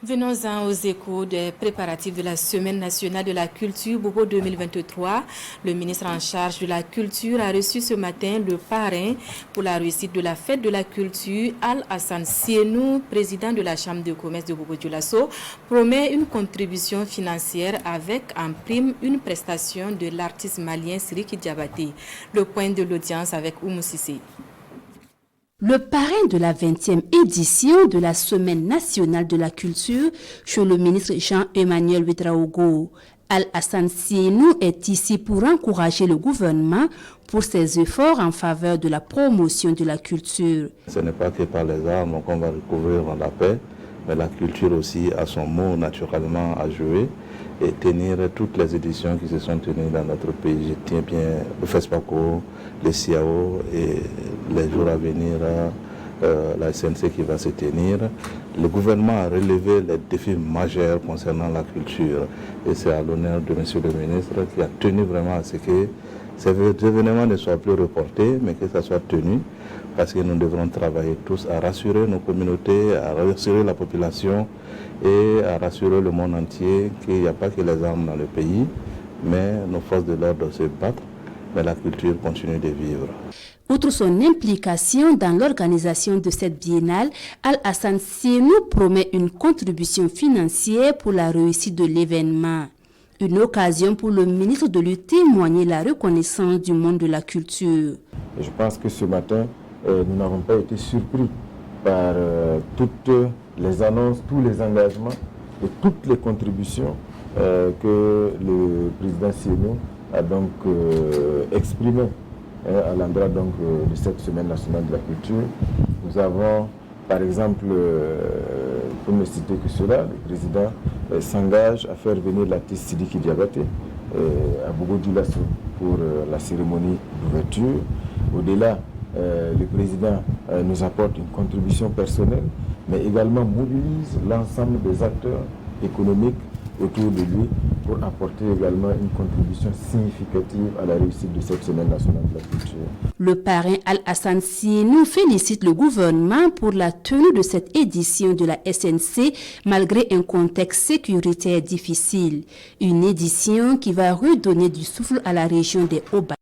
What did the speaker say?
Venons-en aux échos des préparatifs de la Semaine nationale de la culture Bobo 2023. Le ministre en charge de la culture a reçu ce matin le parrain pour la réussite de la fête de la culture, Al-Hassan Sienou, président de la Chambre de commerce de Bobo-Dioulasso, promet une contribution financière avec en prime une prestation de l'artiste malien Siriki Diabaté. Le point de l'audience avec Oumou Sissé. Le parrain de la 20e édition de la Semaine nationale de la culture chez le ministre Jean-Emmanuel Ouedraogo, Al-Hassan Sienou est ici pour encourager le gouvernement pour ses efforts en faveur de la promotion de la culture. Ce n'est pas que par les armes qu'on va recouvrir la paix, mais la culture aussi a son mot naturellement à jouer et tenir toutes les éditions qui se sont tenues dans notre pays. Je tiens bien le FESPACO, les CIAO et les jours à venir, la SNC qui va se tenir. Le gouvernement a relevé les défis majeurs concernant la culture et c'est à l'honneur de M. le ministre qui a tenu vraiment à ce que ces événements ne soient plus reportés, mais que ça soit tenu, parce que nous devrons travailler tous à rassurer nos communautés, à rassurer la population et à rassurer le monde entier qu'il n'y a pas que les armes dans le pays, mais nos forces de l'ordre se battent, mais la culture continue de vivre. Outre son implication dans l'organisation de cette biennale, Al-Hassan Sienou promet une contribution financière pour la réussite de l'événement. Une occasion pour le ministre de lui témoigner la reconnaissance du monde de la culture. Je pense que ce matin, nous n'avons pas été surpris par toutes les annonces, tous les engagements et toutes les contributions que le président Sienou a donc exprimées à l'endroit de cette Semaine nationale de la culture. Nous avons, par exemple, pour ne citer que cela, le président s'engage à faire venir l'artiste Sidiki Diabaté à Bobo-Dioulasso pour la cérémonie d'ouverture. Au-delà, le président nous apporte une contribution personnelle, mais également mobilise l'ensemble des acteurs économiques autour de lui pour apporter également une contribution significative à la réussite de cette Semaine nationale de la culture. Le parrain Al-Hassan Sienou félicite le gouvernement pour la tenue de cette édition de la SNC malgré un contexte sécuritaire difficile. Une édition qui va redonner du souffle à la région des Hauts-Bas.